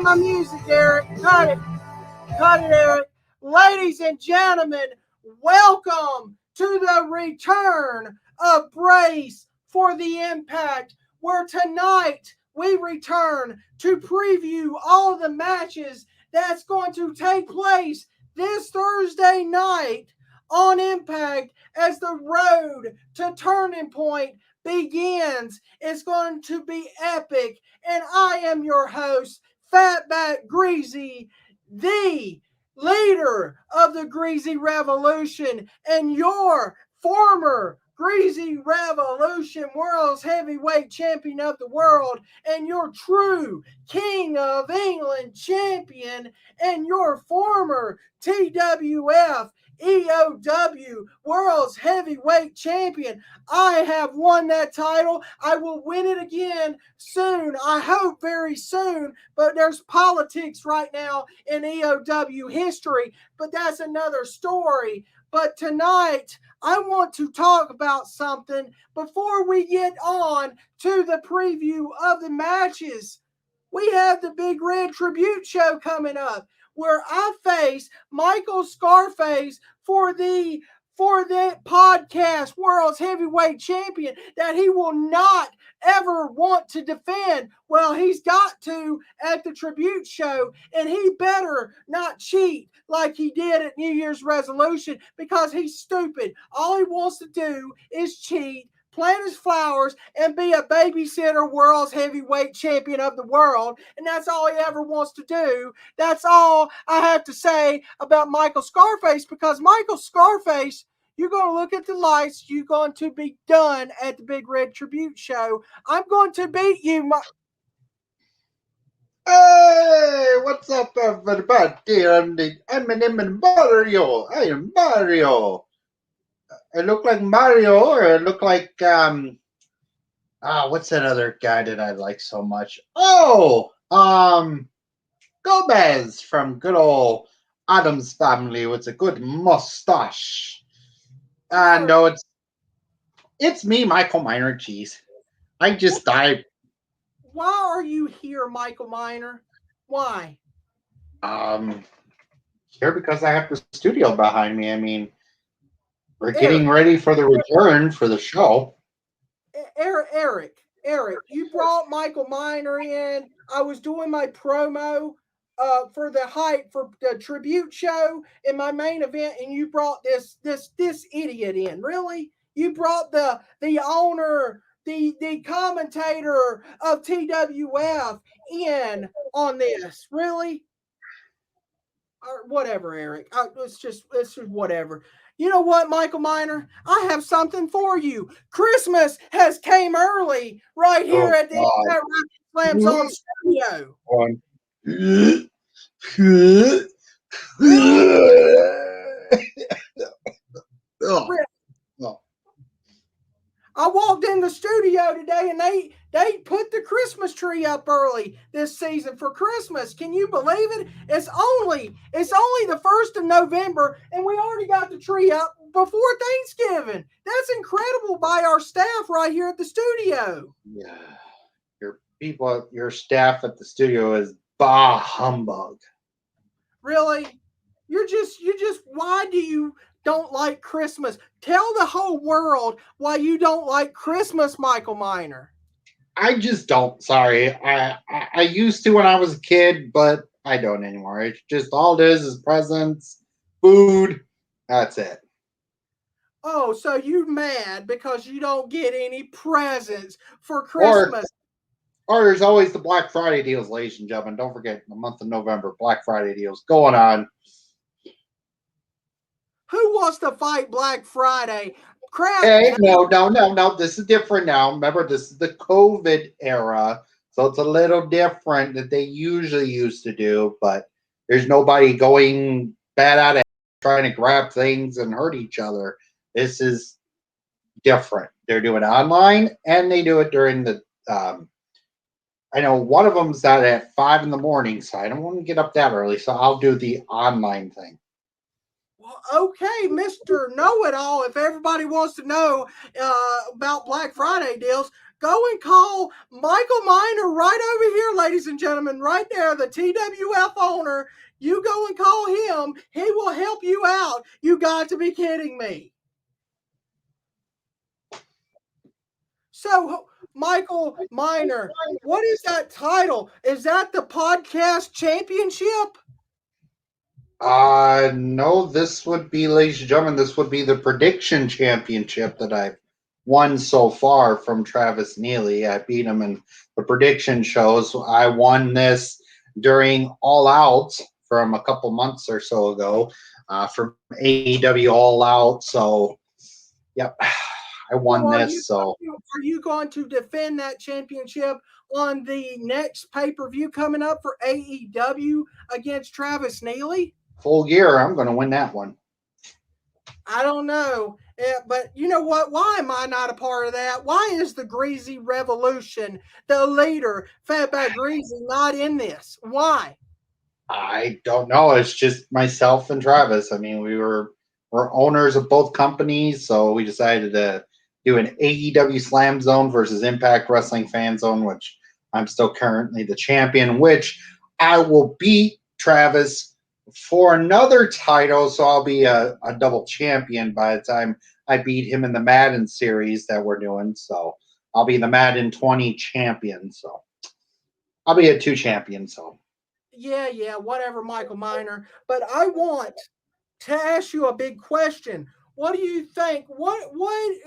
Cut my music, Eric. Cut it. Cut it, Eric. Ladies and gentlemen, welcome to the return of Brace for the Impact, where tonight we return to preview all the matches that's going to take place this Thursday night on Impact as the road to Turning Point begins. It's going to be epic, and I am your host, Fatback Greasy, the leader of the Greasy Revolution, and your former Greasy Revolution World's Heavyweight Champion of the world, and your true King of England champion, and your former TWF EOW World's Heavyweight Champion. I have won that title. I will win it again soon. I hope very soon, but there's politics right now in EOW history, but that's another story. But tonight, I want to talk about something before we get on to the preview of the matches. We have the Big Red Tribute Show coming up, where I face Michael Scarface for the podcast World's Heavyweight Champion that he will not ever want to defend. Well, he's got to at the tribute show, and he better not cheat like he did at New Year's resolution, because he's stupid. All he wants to do is cheat, plant his flowers, and be a babysitter World's Heavyweight Champion of the world. And that's all he ever wants to do. That's all I have to say about Michael Scarface, because Michael Scarface, you're going to look at the lights. You're going to be done at the Big Red Tribute Show. I'm going to beat you. Hey, what's up, everybody? I'm Mario. I am Mario. I look like Mario, or I look like what's that other guy that I like so much? Gomez from good old Adam's Family with a good mustache. No, it's me, Michael Minor. Jeez, I just died. Why are you here, Michael Minor? Why? Here because I have the studio behind me. I mean, we're getting ready for the return for the show. Eric, you brought Michael Minor in. I was doing my promo for the tribute show in my main event, and you brought this idiot in. Really? You brought the owner, the commentator of TWF in on this? Really? Or whatever, Eric. It's just whatever. You know what, Michael Minor? I have something for you. Christmas has came early right here at the Slam Zone studio. I walked in the studio today, and they put the Christmas tree up early this season for Christmas. Can you believe it? It's only the 1st of November, and we already got the tree up before Thanksgiving. That's incredible by our staff right here at the studio. Yeah, your staff at the studio is bah humbug. Really? You just why do you don't like Christmas? Tell the whole world why you don't like Christmas, Michael Minor. I just don't. Sorry. I used to when I was a kid, but I don't anymore. It's just all it is presents, food. That's it. Oh, so you mad because you don't get any presents for Christmas? Or there's always the Black Friday deals, ladies and gentlemen. Don't forget, the month of November, Black Friday deals going on. Who wants to fight Black Friday? Crap. Hey, no. This is different now. Remember, this is the COVID era, so it's a little different that they usually used to do, but there's nobody going bad at it, trying to grab things and hurt each other. This is different. They're doing it online, and they do it during the I know one of them's at 5 in the morning, so I don't want to get up that early, so I'll do the online thing. Well, okay, Mr. Know-It-All, if everybody wants to know about Black Friday deals, Go and call Michael Miner right over here, ladies and gentlemen, right there, the TWF owner. You go and call him. He will help you out. You got to be kidding me. So, Michael Miner, what is that title? Is that the podcast championship? No, this would be, ladies and gentlemen, this would be the prediction championship that I've won so far from Travis Neely. I beat him in the prediction shows. I won this during All Out from a couple months or so ago from AEW All Out. So, yep, I won this. So, are you going to defend that championship on the next pay-per-view coming up for AEW against Travis Neely? Full Gear, I'm going to win that one. I don't know. But you know what? Why am I not a part of that? Why is the Greasy Revolution, the leader, Fatback Greasy, not in this? Why? I don't know. It's just myself and Travis. I mean, we're owners of both companies, so we decided to do an AEW Slam Zone versus Impact Wrestling Fan Zone, which I'm still currently the champion, which I will beat Travis for another title, so I'll be a double champion by the time I beat him in the Madden series that we're doing. So I'll be the Madden 20 champion. So I'll be a 2 champion. So yeah, whatever, Michael Miner. But I want to ask you a big question. What do you think? What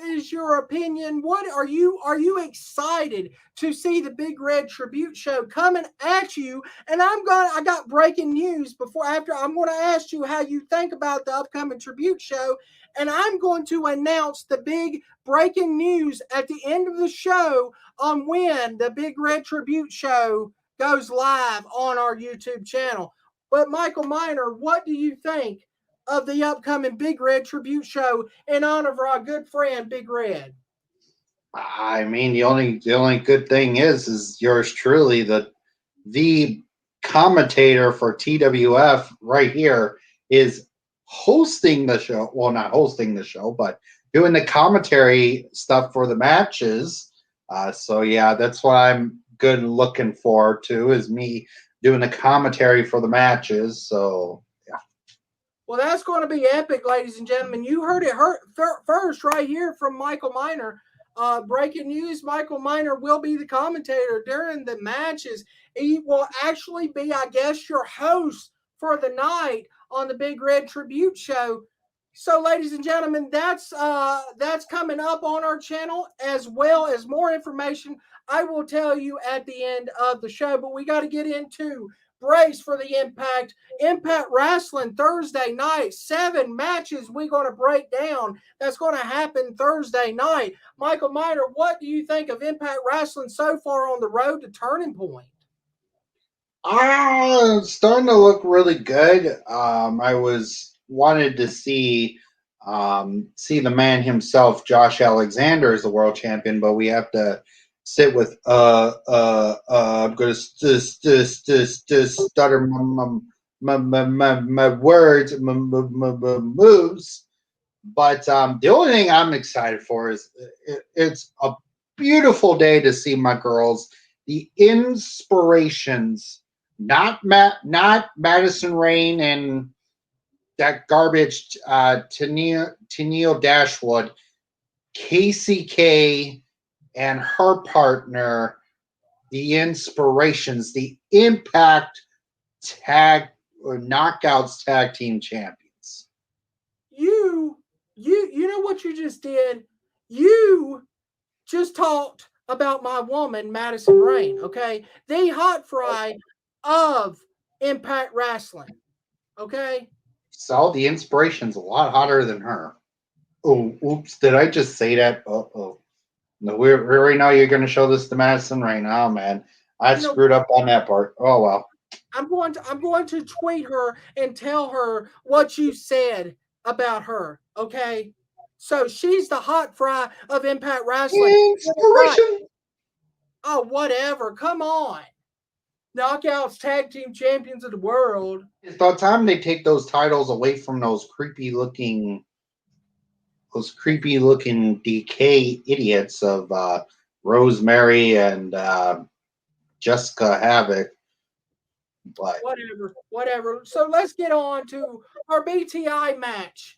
is your opinion? What are you excited to see the Big Red Tribute Show coming at you? And I got breaking news after I'm going to ask you how you think about the upcoming tribute show, and I'm going to announce the big breaking news at the end of the show on when the Big Red Tribute Show goes live on our YouTube channel. But Michael Miner, what do you think of the upcoming Big Red Tribute Show in honor of our good friend Big Red? I mean, the only good thing is yours truly, the commentator for TWF right here is hosting the show. Well, not hosting the show, but doing the commentary stuff for the matches. So yeah, that's what I'm good and looking forward to, is me doing the commentary for the matches. So yeah. Well, that's going to be epic, ladies and gentlemen. You heard it first right here from Michael Miner. Breaking news, Michael Miner will be the commentator during the matches. He will actually be, I guess, your host for the night on the Big Red Tribute Show. So, ladies and gentlemen, that's coming up on our channel, as well as more information I will tell you at the end of the show. But we got to get into brace for the Impact Wrestling Thursday night. 7 matches we're going to break down. That's going to happen Thursday night. Michael Miner, what do you think of Impact Wrestling so far on the road to Turning Point? It's starting to look really good. I wanted to see the man himself, Josh Alexander, as the world champion, but we have to sit with I'm gonna stutter my words, moves. But the only thing I'm excited for is it's a beautiful day to see my girls, the Inspirations, not Madison Rain and that garbage Tennille Dashwood, KCK and her partner, the Inspirations, the Impact Tag or Knockouts Tag Team Champions. You know what you just did? You just talked about my woman, Madison Rain, okay? The hot fry of Impact Wrestling, okay? So the Inspiration's a lot hotter than her. Oh, oops, did I just say that? Uh-oh. No, we right now you're going to show this to Madison Rain. Oh, man. I screwed up on that part. Oh, well. I'm going to tweet her and tell her what you said about her, okay? So she's the hot fry of Impact Wrestling. Inspiration. Oh, whatever. Come on. Knockouts Tag Team Champions of the World. It's about time they take those titles away from those creepy looking DK idiots of Rosemary and Jessica Havoc. But whatever. So let's get on to our BTI match.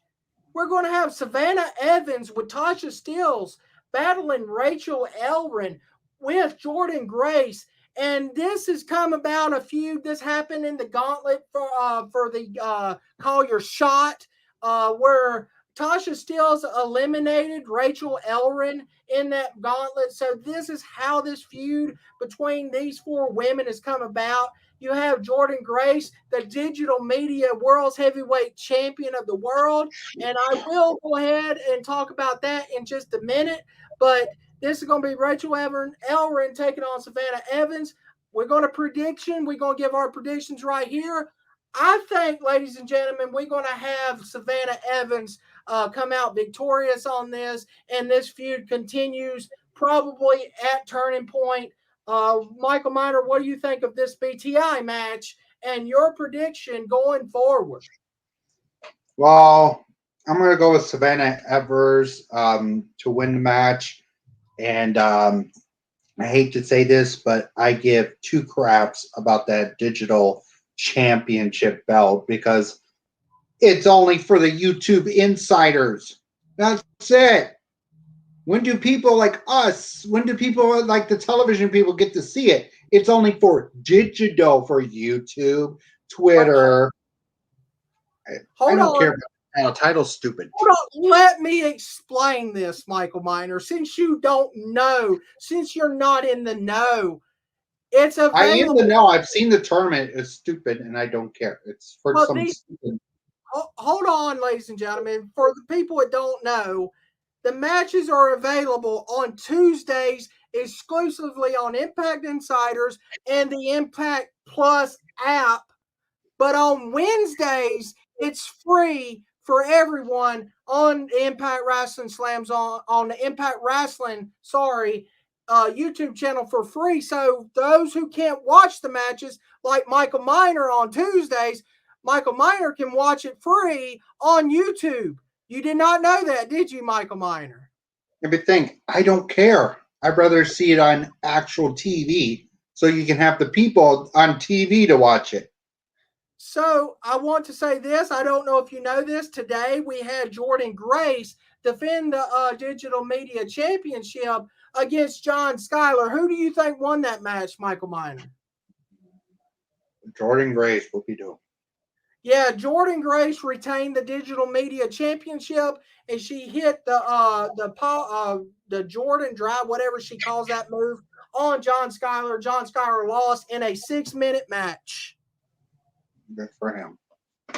We're going to have Savannah Evans with Tasha Steeles battling Rachel Elrond with Jordan Grace. And this has come about a feud. This happened in the gauntlet for the Call Your Shot, where Tasha Steeles eliminated Rachel Elrond in that gauntlet. So this is how this feud between these four women has come about. You have Jordan Grace, the digital media world's heavyweight champion of the world. And I will go ahead and talk about that in just a minute. But this is going to be Rachel Elrond taking on Savannah Evans. We're going to give our predictions right here. I think, ladies and gentlemen, we're going to have Savannah Evans come out victorious on this. And this feud continues probably at turning point. Michael Miner, what do you think of this BTI match and your prediction going forward? Well, I'm going to go with Savannah Evers to win the match. And I hate to say this, but I give two craps about that digital championship belt because it's only for the YouTube insiders. That's it. When do people like us, when do people like the television people get to see it? It's only for digital, for YouTube, Twitter. I don't care about the title's stupid. Hold on. Let me explain this, Michael Miner. Since you don't know, since you're not in the know, it's available. I am in the know. I've seen the tournament. It's stupid, and I don't care. It's for some stupid. Hold on, ladies and gentlemen. For the people that don't know, the matches are available on Tuesdays exclusively on Impact Insiders and the Impact Plus app. But on Wednesdays, it's free for everyone on Impact Wrestling Slams on the Impact Wrestling, YouTube channel for free. So those who can't watch the matches, like Michael Miner on Tuesdays, Michael Miner can watch it free on YouTube. You did not know that, did you, Michael Miner? Everything. I don't care. I'd rather see it on actual TV so you can have the people on TV to watch it. So I want to say this. I don't know if you know this. Today we had Jordan Grace defend the Digital Media Championship against John Schuyler. Who do you think won that match, Michael Miner? Jordan Grace, what we do? Yeah, Jordan Grace retained the Digital Media Championship, and she hit the Jordan Drive, whatever she calls that move, on John Schuyler. John Schuyler lost in a 6-minute match. Good for him.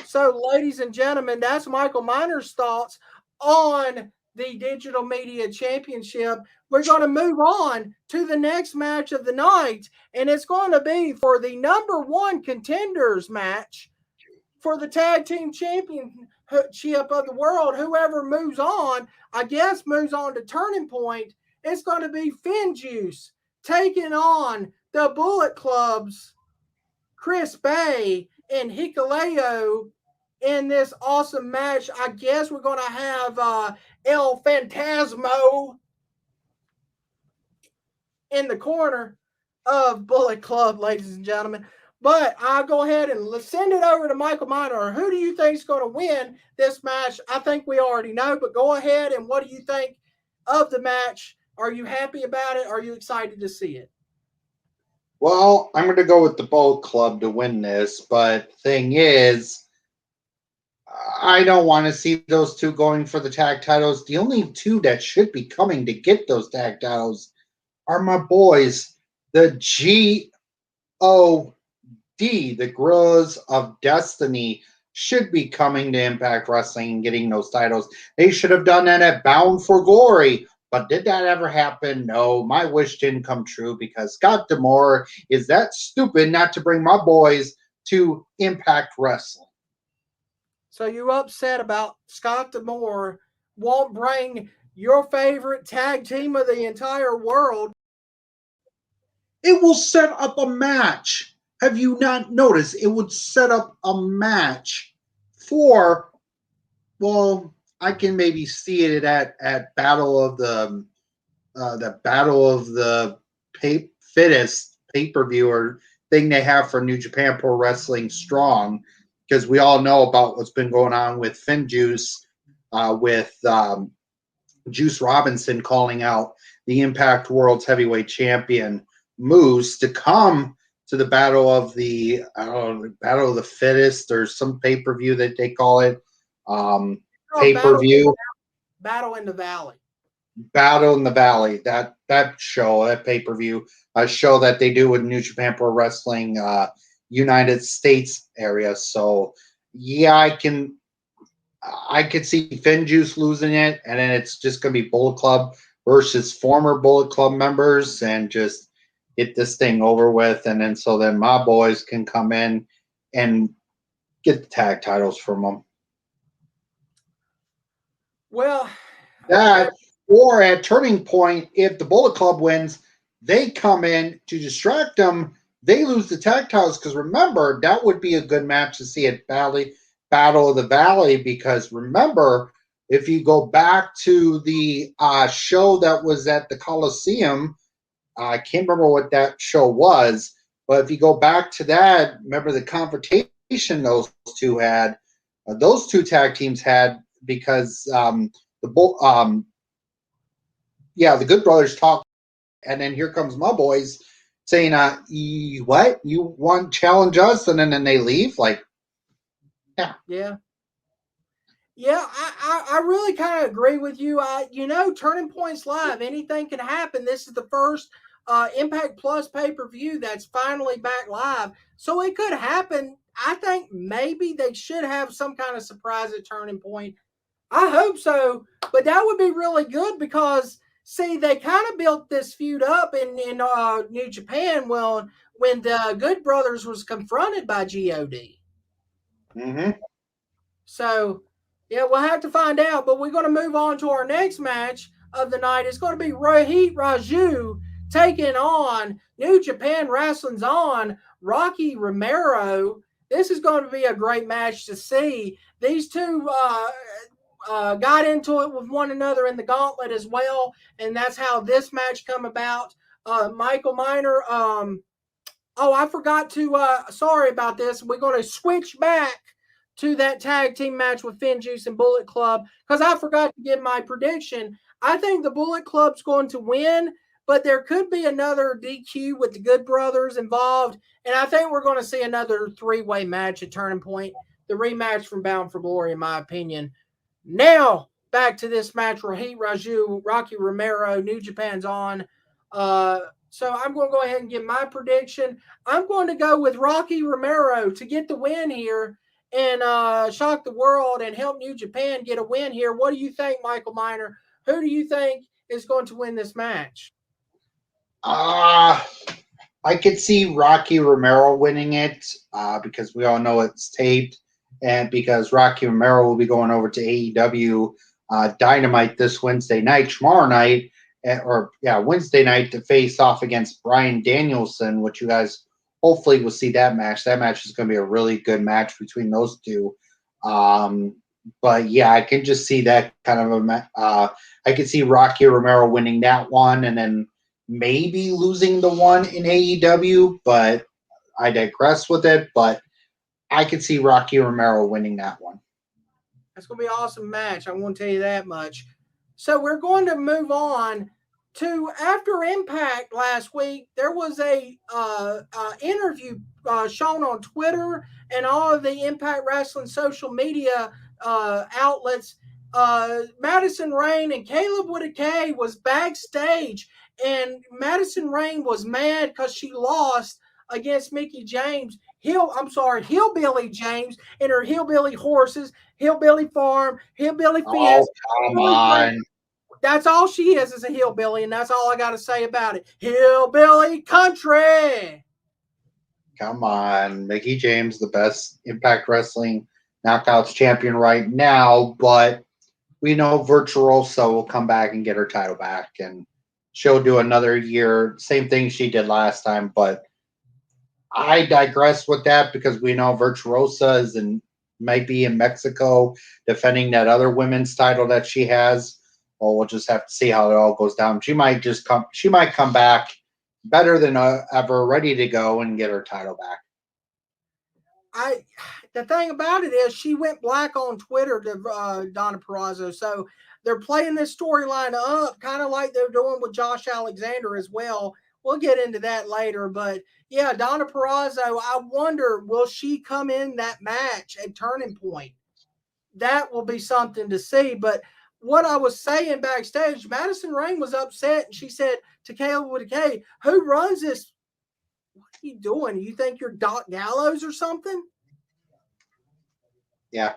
So, ladies and gentlemen, that's Michael Miner's thoughts on the Digital Media Championship. We're going to move on to the next match of the night, and it's going to be for the #1 Contenders match for the Tag Team Championship of the world. Whoever moves on, I guess, moves on to Turning Point. It's going to be FinJuice taking on the Bullet Club's Chris Bay and Hikuleo in this awesome match. I guess we're going to have El Fantasmo in the corner of Bullet Club, ladies and gentlemen. But I'll go ahead and send it over to Michael Miner. Who do you think is going to win this match? I think we already know, but go ahead and what do you think of the match? Are you happy about it? Are you excited to see it? Well, I'm going to go with the Bullet Club to win this, but thing is, I don't want to see those two going for the tag titles. The only two that should be coming to get those tag titles are my boys, the G.O.D., the Guerrillas of Destiny, should be coming to Impact Wrestling and getting those titles. They should have done that at Bound for Glory. But did that ever happen? No, my wish didn't come true because Scott D'Amore is that stupid not to bring my boys to Impact Wrestling. So you upset about Scott D'Amore won't bring your favorite tag team of the entire world? It will set up a match. Have you not noticed? It would set up a match for, well, I can maybe see it at Battle of the the Battle of the Fittest pay-per-view or thing they have for New Japan Pro Wrestling Strong, because we all know about what's been going on with FinJuice, with Juice Robinson calling out the Impact World's heavyweight champion Moose to come to the Battle of the Battle of the Fittest or some pay-per-view that they call it. Pay-per-view. Battle in the Valley. Battle in the Valley. That show, that pay-per-view, a show that they do with New Japan Pro Wrestling United States area. So yeah, I could see FinJuice losing it, and then it's just gonna be Bullet Club versus former Bullet Club members and just get this thing over with, and then so then my boys can come in and get the tag titles from them. Well, that or at Turning Point, if the Bullet Club wins, they come in to distract them. They lose the tag titles because remember that would be a good match to see at Battle of the Valley. Because remember, if you go back to the show that was at the Coliseum, I can't remember what that show was, but if you go back to that, remember the confrontation those two had, those two tag teams had, because the Good Brothers talked, and then here comes my boys saying, what? You want to challenge us? And then they leave? Like, yeah. Yeah, I really kind of agree with you. Turning Point's live. Anything can happen. This is the first Impact Plus pay-per-view that's finally back live. So it could happen. I think maybe they should have some kind of surprise at Turning Point. I hope so. But that would be really good because, see, they kind of built this feud up in New Japan when the Good Brothers was confronted by G.O.D. Mm-hmm. So, yeah, we'll have to find out. But we're going to move on to our next match of the night. It's going to be Raheed Raju taking on New Japan Wrestling's on Rocky Romero. This is going to be a great match to see. These two got into it with one another in the gauntlet as well, and that's how this match come about. Michael Miner, I forgot to, sorry about this. We're going to switch back to that tag team match with FinJuice and Bullet Club because I forgot to give my prediction. I think the Bullet Club's going to win, but there could be another DQ with the Good Brothers involved, and I think we're going to see another three-way match at Turning Point, the rematch from Bound for Glory, in my opinion. Now, back to this match, Raheed Raju, Rocky Romero, New Japan's on. So I'm going to go ahead and give my prediction. I'm going to go with Rocky Romero to get the win here and shock the world and help New Japan get a win here. What do you think, Michael Miner? Who do you think is going to win this match? I could see Rocky Romero winning it because we all know it's taped, and because Rocky Romero will be going over to AEW Dynamite this Wednesday night, tomorrow night, Wednesday night to face off against Bryan Danielson, which you guys hopefully will see that match. That match is going to be a really good match between those two. But yeah, I can just see that kind of I could see Rocky Romero winning that one and then maybe losing the one in AEW, but I digress with it. But I could see Rocky Romero winning that one. That's going to be an awesome match. I'm going to tell you that much. So we're going to move on to after Impact last week. There was a interview shown on Twitter and all of the Impact Wrestling social media outlets. Madison Rayne and Caleb with a K was backstage, and Madison Rayne was mad because she lost against Mickie James. Hillbilly James and her hillbilly horses, hillbilly farm, hillbilly fence. Oh, come on. That's all she is a hillbilly, and that's all I got to say about it. Hillbilly country. Come on. Mickie James, the best Impact Wrestling Knockouts champion right now, but we know Virtuosa will come back and get her title back, and she'll do another year. Same thing she did last time, but I digress with that because we know Virtuosa might be in Mexico defending that other women's title that she has. well, we'll just have to see how it all goes down. She might come back better than ever, ready to go and get her title back. The thing about it is she went black on Twitter to Donna Purrazzo, so they're playing this storyline up, kind of like they're doing with Josh Alexander as well. We'll get into that later, but yeah, Donna Purrazzo, I wonder, will she come in that match at Turning Point? That will be something to see. But what I was saying backstage, Madison Rayne was upset, and she said to Caleb with a K, "Who runs this? What are you doing? You think you're Doc Gallows or something?" Yeah.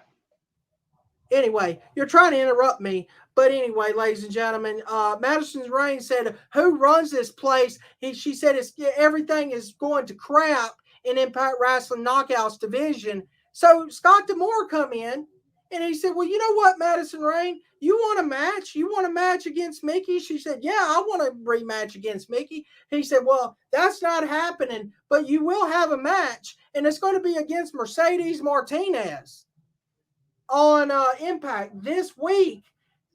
Anyway, you're trying to interrupt me. But anyway, ladies and gentlemen, Madison Rayne said, "Who runs this place?" She said, everything is going to crap in Impact Wrestling Knockouts division. So Scott D'Amore come in, and he said, "Well, you know what, Madison Rayne? You want a match? You want a match against Mickey?" She said, "Yeah, I want a rematch against Mickey." He said, "Well, that's not happening, but you will have a match, and it's going to be against Mercedes Martinez on Impact this week."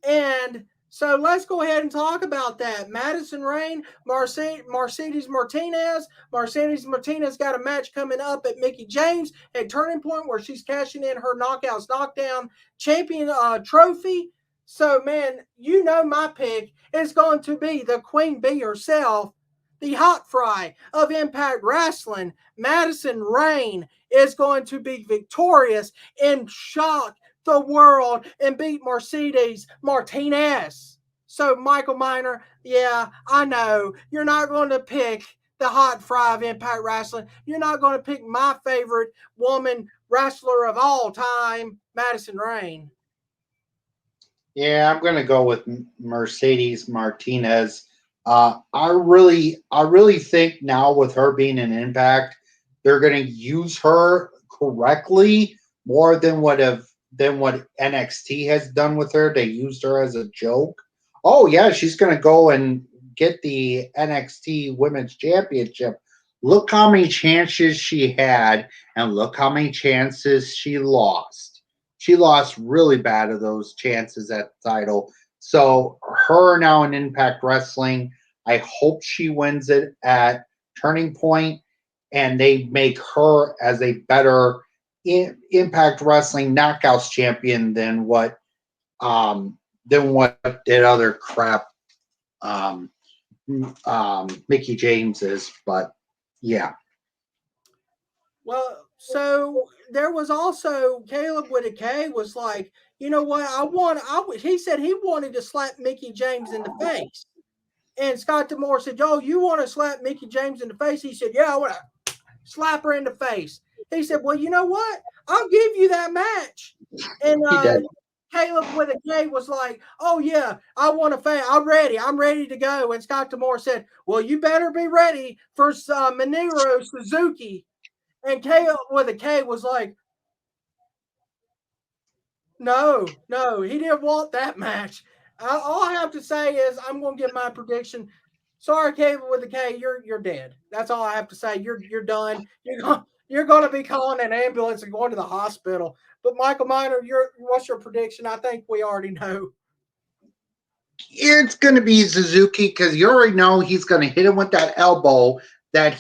And so let's go ahead and talk about that. Madison Rayne, Mercedes Martinez. Mercedes Martinez got a match coming up at Mickie James at Turning Point where she's cashing in her Knockouts Knockdown champion trophy. So, man, you know my pick is going to be the Queen Bee herself, the hot fry of Impact Wrestling. Madison Rayne is going to be victorious and shock the world and beat Mercedes Martinez. So, Michael Miner, yeah, I know you're not going to pick the hot fry of Impact Wrestling. You're not going to pick my favorite woman wrestler of all time, Madison Rayne. Yeah, I'm going to go with Mercedes Martinez. I really think now with her being an Impact, they're going to use her correctly more than what NXT has done with her. They used her as a joke. Oh yeah, she's going to go and get the NXT Women's Championship. Look how many chances she had, and look how many chances she lost. She lost really bad of those chances at the title. So her now in Impact Wrestling, I hope she wins it at Turning Point, and they make her as a better Impact Wrestling Knockouts champion than what that other crap Mickie James is. But yeah. Well, so there was also Caleb with a K was like, you know what? He said he wanted to slap Mickie James in the face. And Scott D'Amore said, "Yo, you want to slap Mickie James in the face?" He said, "Yeah, I want to slap her in the face." He said, "Well, you know what? I'll give you that match." And He did. Caleb with a K was like, "Oh yeah, I want to fight. I'm ready to go." And Scott D'Amore said, "Well, you better be ready for Minoru Suzuki." And Caleb with a K was like, "No, he didn't want that match." All I have to say is I'm going to give my prediction. Sorry, Caleb with a K, you're dead. That's all I have to say. You're done. You're going to be calling an ambulance and going to the hospital. But Michael Miner, what's your prediction? I think we already know. It's going to be Suzuki because you already know he's going to hit him with that elbow that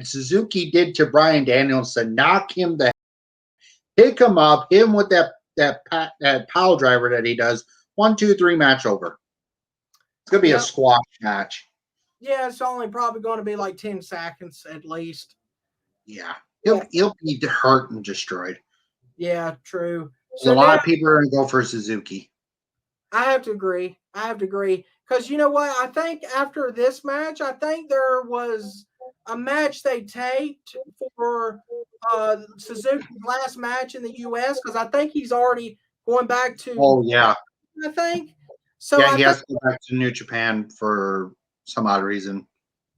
Suzuki did to Bryan Danielson, knock him the pick him up, hit him with that pile driver that he does. 1, 2, 3 match over. It's going to be a squash match. Yeah, it's only probably going to be like 10 seconds at least. Yeah, he'll be hurt and destroyed. Yeah, true. So a lot of people are going to go for Suzuki. I have to agree. Because you know what? I think after this match, I think there was a match they taped for Suzuki's last match in the U.S. because I think he's already going back to. Oh, yeah. I think. So yeah, he has to go back to New Japan for some odd reason.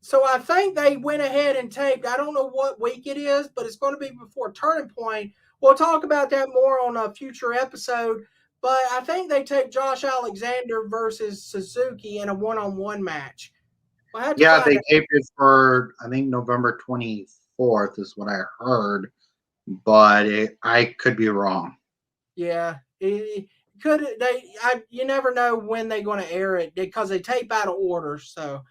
So I think they went ahead and taped. I don't know what week it is, but it's going to be before Turning Point. We'll talk about that more on a future episode. But I think they taped Josh Alexander versus Suzuki in a one-on-one match. Yeah, they taped it for, I think, November 24th is what I heard. But I could be wrong. Yeah, you never know when they're going to air it because they tape out of order. So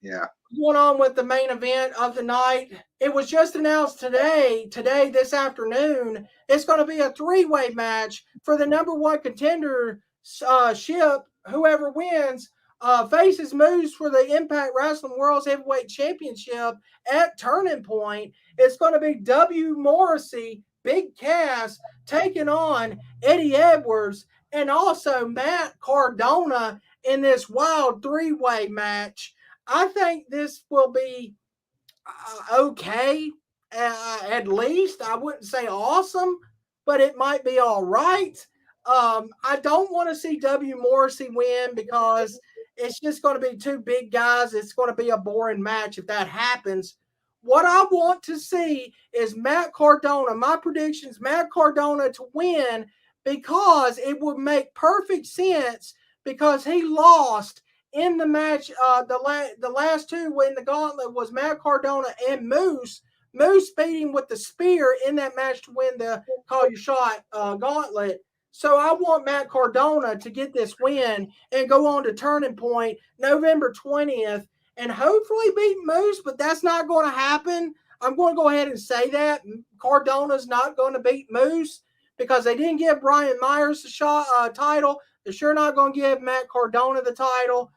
Yeah. going on with the main event of the night, it was just announced today, this afternoon, it's going to be a three-way match for the number one contender ship. Whoever wins faces Moose for the Impact Wrestling World's Heavyweight Championship at Turning Point. It's going to be W. Morrissey, Big Cass, taking on Eddie Edwards and also Matt Cardona in this wild three-way match. I think this will be okay, at least. I wouldn't say awesome, but it might be all right. I don't want to see W. Morrissey win because it's just going to be two big guys. It's going to be a boring match if that happens. What I want to see is Matt Cardona. My predictions, Matt Cardona to win because it would make perfect sense because he lost in the match. The last two in the gauntlet was Matt Cardona and Moose. Moose beat him with the spear in that match to win the Call Your Shot gauntlet. So I want Matt Cardona to get this win and go on to Turning Point November 20th and hopefully beat Moose, but that's not going to happen. I'm going to go ahead and say that Cardona's not going to beat Moose because they didn't give Brian Myers the title. They're sure not going to give Matt Cardona the title.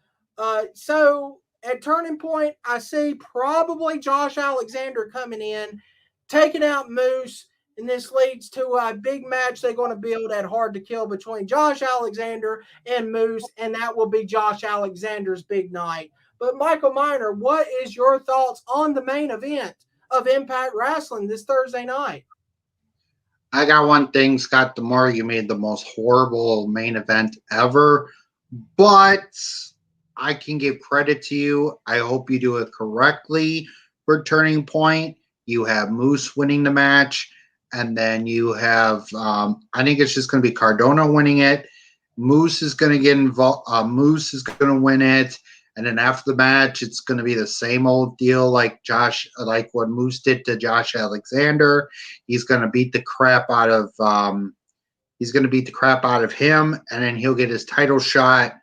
So at Turning Point, I see probably Josh Alexander coming in, taking out Moose, and this leads to a big match they're going to build at Hard to Kill between Josh Alexander and Moose, and that will be Josh Alexander's big night. But Michael Miner, what is your thoughts on the main event of Impact Wrestling this Thursday night? I got one thing, Scott D'Amore. You made the most horrible main event ever, but I can give credit to you. I hope you do it correctly for Turning Point. You have Moose winning the match, and then you have, I think it's just going to be Cardona winning it. Moose is going to get involved. Moose is going to win it. And then after the match, it's going to be the same old deal like what Moose did to Josh Alexander. He's going to beat the crap out of him, and then he'll get his title shot,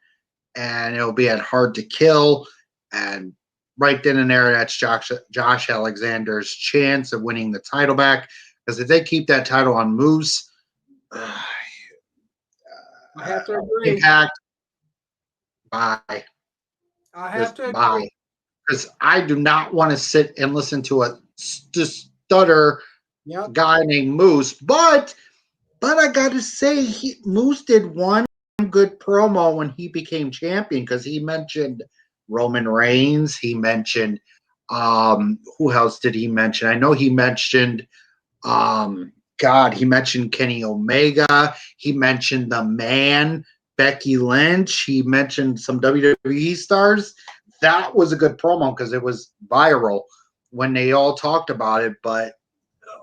and it'll be at Hard to Kill. And right then and there, that's Josh Alexander's chance of winning the title back. Because if they keep that title on Moose, I have to agree. Impact, bye. I have to agree. Because I do not want to sit and listen to a stutter guy named Moose. But I got to say, Moose did one good promo when he became champion because he mentioned Roman Reigns. He mentioned, who else did he mention? I know he mentioned, he mentioned Kenny Omega. He mentioned the Man, Becky Lynch. He mentioned some WWE stars. That was a good promo because it was viral when they all talked about it, but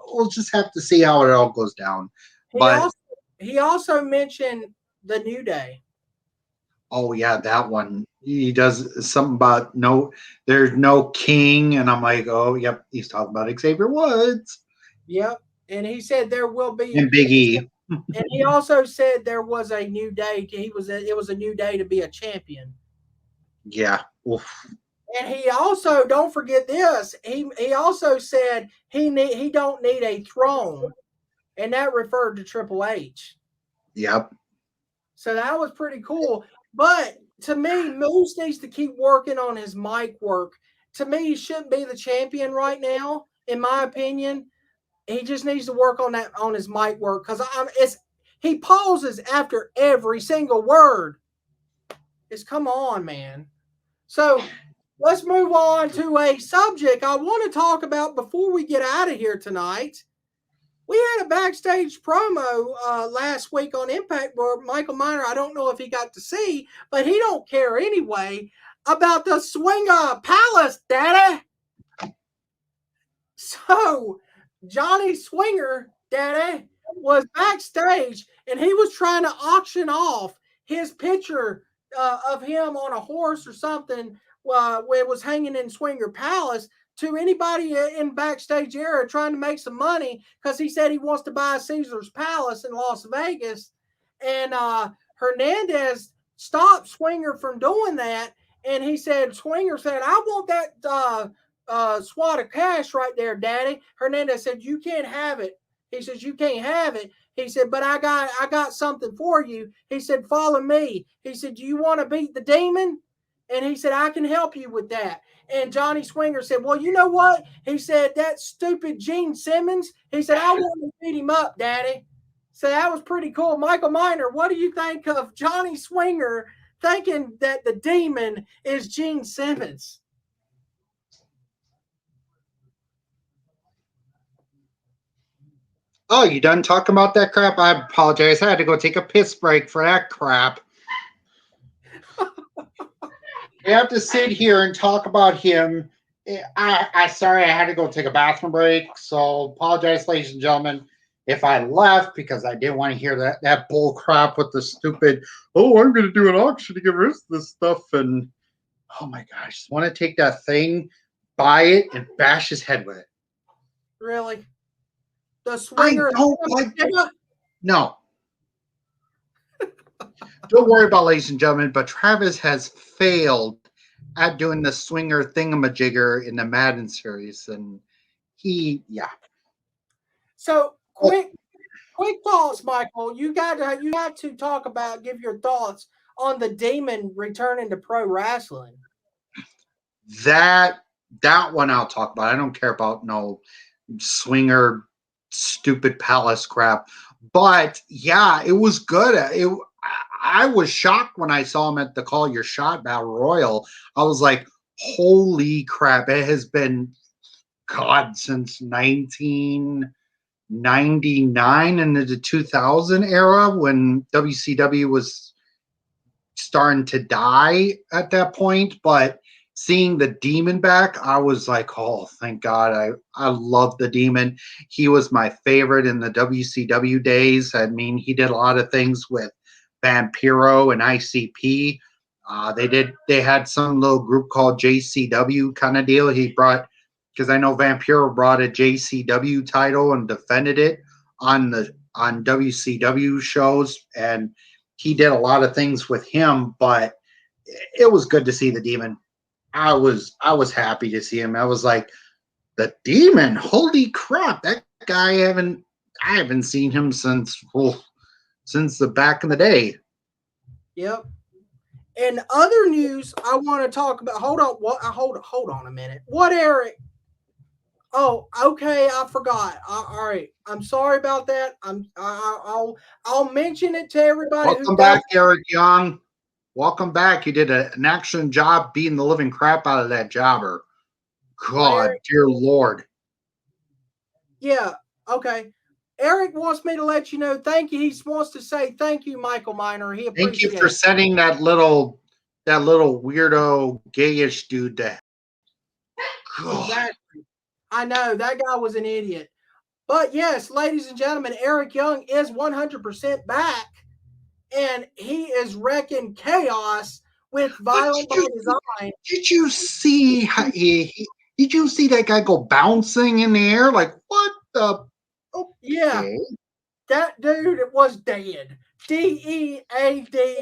we'll just have to see how it all goes down. He also mentioned the New Day. Oh, yeah, that one. He does something about there's no king, and I'm like, oh, yep, he's talking about Xavier Woods. Yep, and he said there will be. And Big E. And he also said there was a new day. It was a new day to be a champion. Yeah. Oof. And he also, don't forget this. He also said he don't need a throne, and that referred to Triple H. Yep. So that was pretty cool. But to me, Moose needs to keep working on his mic work. To me, he shouldn't be the champion right now, in my opinion. He just needs to work on his mic work because he pauses after every single word. Come on, man. So let's move on to a subject I want to talk about before we get out of here tonight. We had a backstage promo last week on Impact where Michael Miner, I don't know if he got to see, but he don't care anyway, about the Swinger Palace, Daddy. So Johnny Swinger, Daddy, was backstage, and he was trying to auction off his picture of him on a horse or something where it was hanging in Swinger Palace to anybody in backstage area trying to make some money because he said he wants to buy Caesar's Palace in Las Vegas. And Hernandez stopped Swinger from doing that, and he said, Swinger said, I want that swat of cash right there, Daddy. Hernandez said, you can't have it. He says, you can't have it. He said, but I got something for you. He said, follow me. He said, do you want to beat the demon? And he said, I can help you with that. And Johnny Swinger said, well, you know what? He said, that stupid Gene Simmons. He said, I want to beat him up, Daddy. So that was pretty cool. Michael Miner, what do you think of Johnny Swinger thinking that the demon is Gene Simmons? Oh, you done talking about that crap? I apologize. I had to go take a piss break for that crap. You have to sit here and talk about him. I sorry, I had to go take a bathroom break. So apologize, ladies and gentlemen, if I left because I didn't want to hear that bull crap with the stupid, oh, I'm going to do an auction to get rid of this stuff. And oh my gosh, I just want to take that thing, buy it, and bash his head with it. Really? The Swinger? I don't like that. No. Don't worry about, ladies and gentlemen, but Travis has failed at doing the Swinger thingamajigger in the Madden series, and yeah. So quick thoughts, Michael. You got to talk about, give your thoughts on the demon returning to pro wrestling. That one I'll talk about. I don't care about no Swinger stupid palace crap, but yeah, it was good. I was shocked when I saw him at the Call Your Shot Battle Royal. I was like, holy crap. It has been, God, since 1999 into the 2000 era when WCW was starting to die at that point. But seeing the Demon back, I was like, oh, thank God. I love the Demon. He was my favorite in the WCW days. I mean, he did a lot of things with Vampiro and ICP. They had some little group called JCW kind of deal. He brought, because I know Vampiro brought a JCW title and defended it on WCW shows, and he did a lot of things with him. But it was good to see the Demon. I was happy to see him. I was like, the Demon, holy crap! That guy I haven't seen him since the back in the day. Yep. And other news I want to talk about. Hold on a minute. What, Eric? Oh, okay. I forgot. All right. I'm sorry about that. I'll mention it to everybody. Welcome back, Eric Young. Welcome back. You did an excellent job beating the living crap out of that jobber. God, Eric, dear Lord. Yeah. Okay. Eric wants me to let you know. Thank you. He wants to say thank you, Michael Miner. He appreciates it. Thank you for sending that little weirdo gayish dude to. Exactly. I know that guy was an idiot. But yes, ladies and gentlemen, Eric Young is 100% back, and he is wrecking chaos with Violent by Design. Did you see how did you see that guy go bouncing in the air? Like, what the? Okay. Yeah, that dude was dead. DEAD,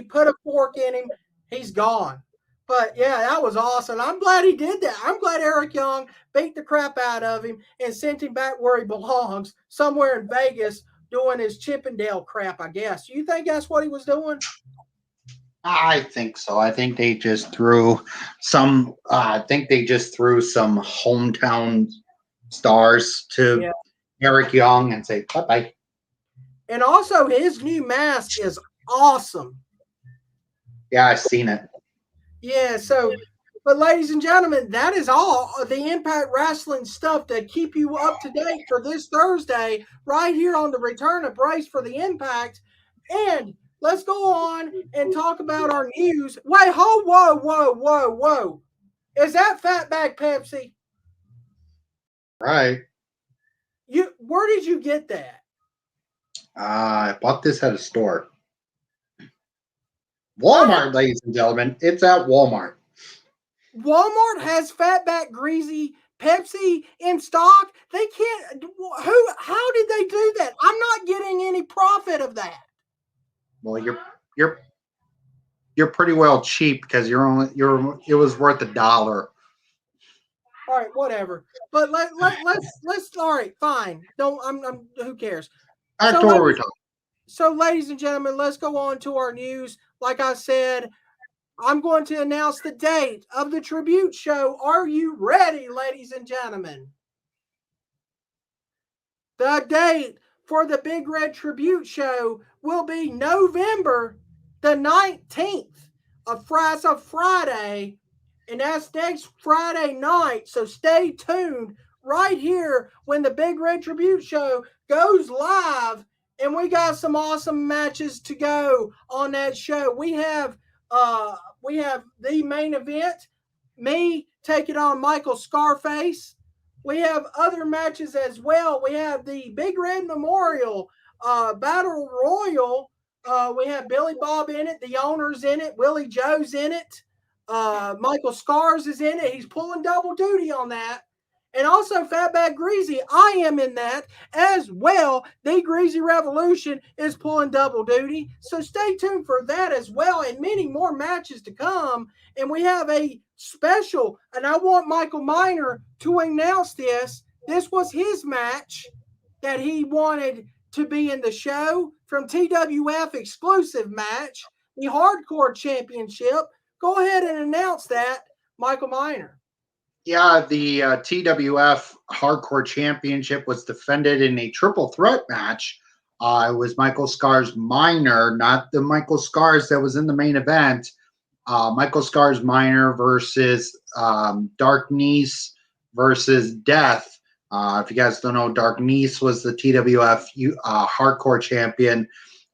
put a fork in him. He's gone. But yeah, that was awesome. I'm glad he did that. I'm glad Eric Young beat the crap out of him and sent him back where he belongs, somewhere in Vegas, doing his Chippendale crap, I guess. You think that's what he was doing? I think so. I think they just threw some. Some hometown stars to Eric Young and say bye bye. And also, his new mask is awesome. Yeah, I've seen it. Yeah. So, but ladies and gentlemen, that is all of the Impact Wrestling stuff to keep you up to date for this Thursday, right here on the Return of Brace for the Impact. And let's go on and talk about our news. Wait, whoa. Is that Fatback Pepsi? Right. Where did you get that? I bought this at a store. Walmart, ladies and gentlemen. It's at Walmart. Walmart has Fatback Greasy Pepsi in stock. They can't. How did they do that? I'm not getting any profit of that. Well, you're pretty well cheap because it was worth $1. All right, whatever. But let's all right, fine. Don't I'm who cares? Back So to what we're ladies, talking. so ladies and gentlemen, let's go on to our news. Like I said, I'm going to announce the date of the tribute show. Are you ready, ladies and gentlemen? The date for the Big Red Tribute Show will be November the 19th, a Friday, and that's next Friday night. So stay tuned right here when the Big Red Tribute Show goes live, and we got some awesome matches to go on that show. We have the main event, me taking on Michael Scarface. We have other matches as well. We have the Big Red Memorial Battle Royal. We have Billy Bob in it. The owner's in it. Willie Joe's in it. Michael Scars is in it. He's pulling double duty on that. And also Fatback Greasy. I am in that as well. The Greasy Revolution is pulling double duty. So stay tuned for that as well, and many more matches to come. And we have a special, and I want Michael Miner to announce this. This was his match that he wanted to be in the show from TWF exclusive match, the Hardcore Championship. Go ahead and announce that, Michael Miner. Yeah, the TWF Hardcore Championship was defended in a triple threat match. It was Michael Scars Minor, not the Michael Scars that was in the main event. Michael Scars Minor versus Dark Nice versus Death. If you guys don't know, Dark Nice was the TWF Hardcore Champion.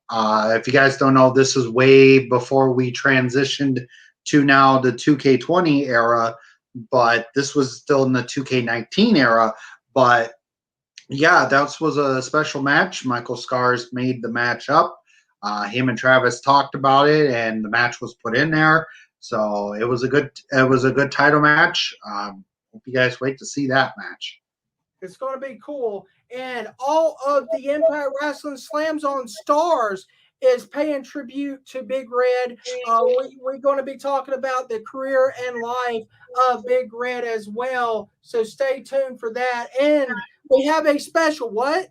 If you guys don't know, this is way before we transitioned to now the 2K20 era, but this was still in the 2K19 era. But yeah, that was a special match. Michael Scars made the match up. Him and Travis talked about it, and the match was put in there. So it was a good title match. Hope you guys wait to see that match. It's going to be cool. And all of the Impact Wrestling Slams on Stars is paying tribute to Big Red. We're going to be talking about the career and life of Big Red as well. So stay tuned for that. And we have a special. What?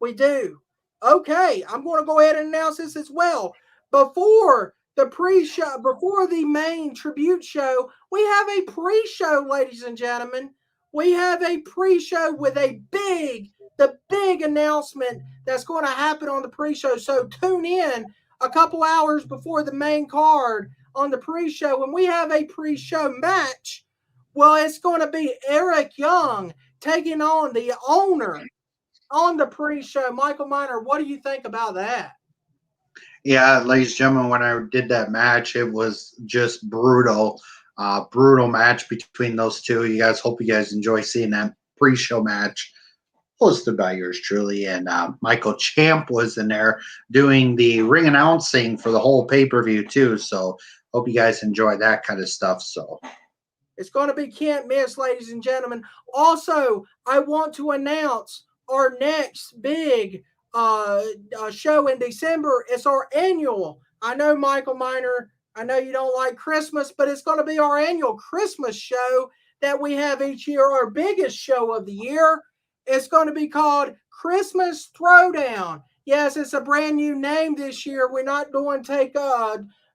We do. Okay, I'm going to go ahead and announce this as well. Before the pre-show, before the main tribute show, we have a pre-show, ladies and gentlemen. We have a pre-show with the big announcement that's going to happen on the pre-show. So tune in a couple hours before the main card on the pre-show. When we have a pre-show match, well, it's going to be Eric Young taking on the owner on the pre-show. Michael Miner, what do you think about that? Yeah, ladies and gentlemen, when I did that match, it was just brutal. Brutal match between those two. You guys, hope you guys enjoy seeing that pre-show match hosted by yours truly. And Michael Champ was in there doing the ring announcing for the whole pay-per-view too. So hope you guys enjoy that kind of stuff. So it's going to be can't miss, ladies and gentlemen. Also, I want to announce our next big show in December. It's our annual. I know, Michael Miner, I know you don't like Christmas, but it's going to be our annual Christmas show that we have each year, our biggest show of the year. It's going to be called Christmas Throwdown. Yes, it's a brand new name this year. We're not doing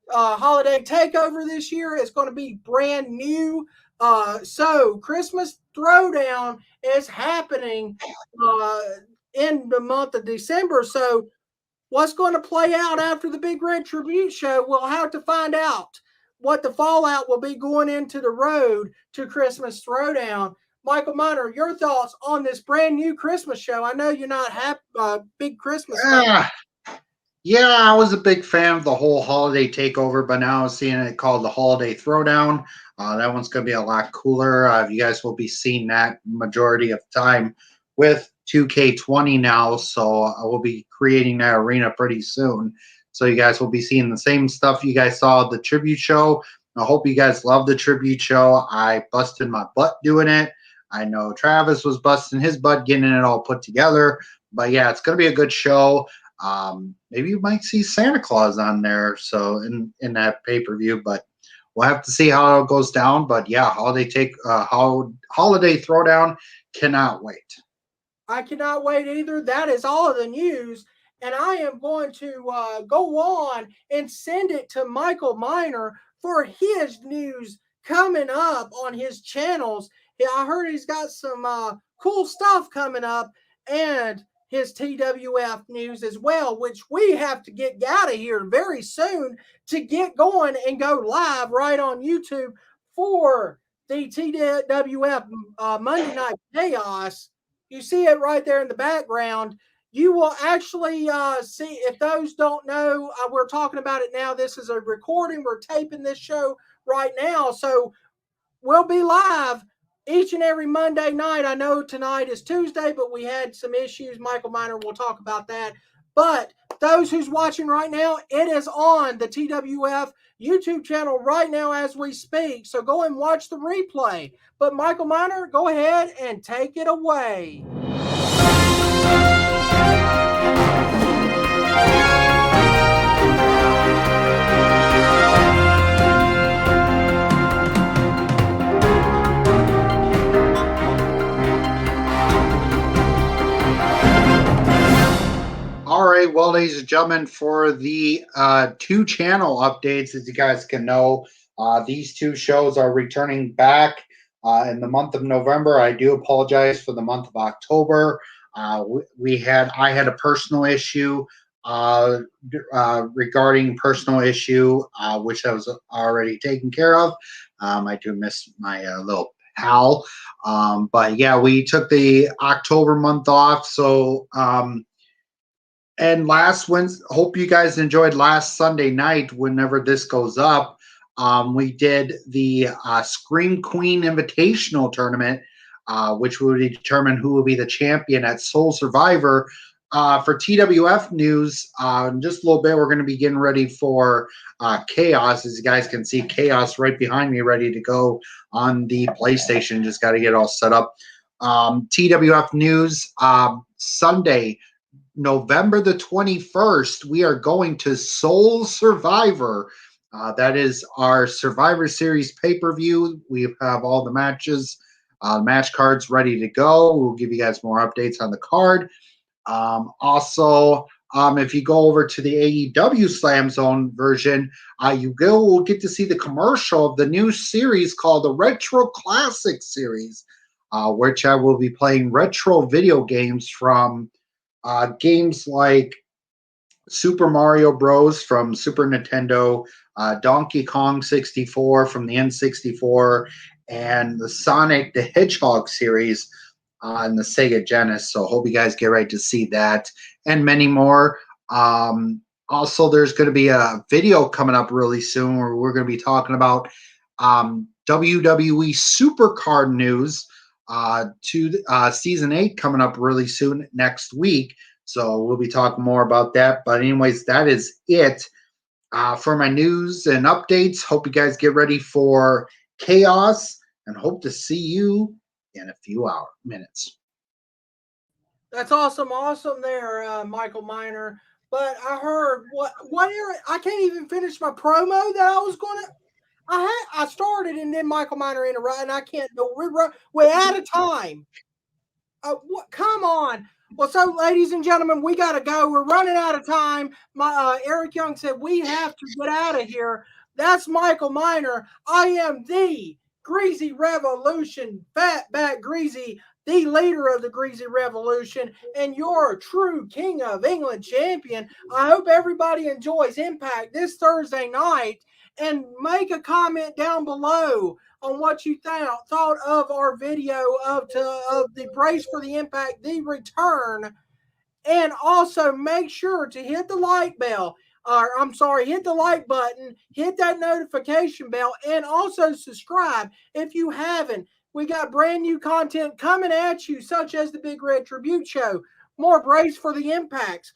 holiday takeover this year. It's going to be brand new. So Christmas Throwdown is happening in the month of December. So what's going to play out after the Big Red Tribute Show, we'll have to find out what the fallout will be going into the road to Christmas Throwdown. Michael Miner, your thoughts on this brand new Christmas show? I know you're not big Christmas fan. Yeah, I was a big fan of the whole holiday takeover, but now I'm seeing it called the Holiday Throwdown. That one's going to be a lot cooler. You guys will be seeing that majority of the time with 2K20 now, so I will be creating that arena pretty soon. So you guys will be seeing the same stuff you guys saw at the tribute show. I hope you guys love the tribute show. I busted my butt doing it. I know Travis was busting his butt getting it all put together. But yeah, it's going to be a good show. Maybe you might see Santa Claus on there. So in that pay-per-view, but we'll have to see how it goes down. But yeah, holiday throwdown, cannot wait. I cannot wait either. That is all of the news. And I am going to go on and send it to Michael Miner for his news coming up on his channels. Yeah, I heard he's got some cool stuff coming up and his TWF news as well, which we have to get out of here very soon to get going and go live right on YouTube for the TWF Monday Night Chaos. You see it right there in the background. You will actually see, if those don't know, we're talking about it now. This is a recording. We're taping this show right now. So we'll be live each and every Monday night. I know tonight is Tuesday, but we had some issues. Michael Miner will talk about that. But those who's watching right now, it is on the TWF YouTube channel right now as we speak. So go and watch the replay. But Michael Miner, go ahead and take it away. All right, well, ladies and gentlemen, for the 2 channel updates, as you guys can know, these 2 shows are returning back in the month of November. I do apologize for the month of October. I had a personal issue regarding personal issue, which I was already taken care of. I do miss my little pal, but yeah, we took the October month off, so. And last Wednesday, hope you guys enjoyed last Sunday night. Whenever this goes up, we did the Scream Queen Invitational Tournament, which will determine who will be the champion at Soul Survivor. For TWF news, in just a little bit, we're going to be getting ready for Chaos. As you guys can see, Chaos right behind me, ready to go on the PlayStation. Just got to get it all set up. TWF news, Sunday, November the 21st, we are going to Soul Survivor. That is our Survivor Series pay-per-view. We have all the matches, match cards ready to go. We'll give you guys more updates on the card. Also, if you go over to the AEW Slam Zone version, you will get to see the commercial of the new series called the Retro Classic Series, which I will be playing retro video games from games like Super Mario Bros. From Super Nintendo, Donkey Kong 64 from the N64, and the Sonic the Hedgehog series on the Sega Genesis. So hope you guys get ready to see that and many more. Also, there's going to be a video coming up really soon where we're going to be talking about WWE Supercard news to Season 8 coming up really soon next week. So we'll be talking more about that. But anyways, that is it for my news and updates. Hope you guys get ready for Chaos and hope to see you in a few minutes. That's awesome there, Michael Miner. But I heard what era? I can't even finish my promo that I was going to. I started and then Michael Miner interrupted, and I can't go. We're out of time. Come on. Well, so ladies and gentlemen, we got to go. We're running out of time. Eric Young said we have to get out of here. That's Michael Miner. I am the Greasy Revolution, Fatback Greasy, the leader of the Greasy Revolution, and your true King of England champion. I hope everybody enjoys Impact this Thursday night, and make a comment down below on what you thought of our video of the Brace for the Impact, the return, and also make sure to hit the like bell. Hit the like button, hit that notification bell, and also subscribe if you haven't. We got brand new content coming at you, such as the Big Red Tribute Show, more Brace for the Impacts,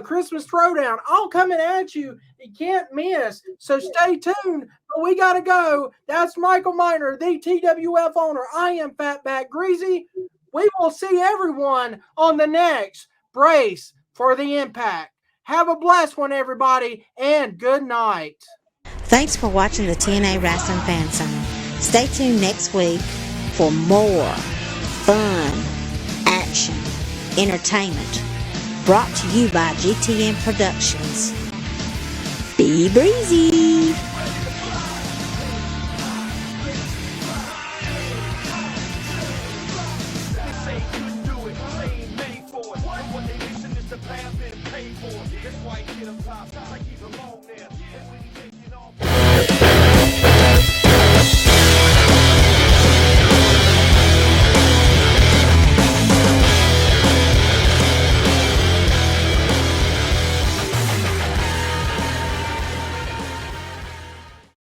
Christmas Throwdown, all coming at you. You can't miss. So stay tuned. But we got to go. That's Michael Miner, the TWF owner. I am Fatback Greasy. We will see everyone on the next Brace for the Impact. Have a blessed one, everybody, and good night. Thanks for watching the TNA Wrestling Fan Zone. Stay tuned next week for more fun, action, entertainment, brought to you by GTM Productions. Be breezy! What they missing is the path been paid for. That's why he get them top. Sounds like he's alone there.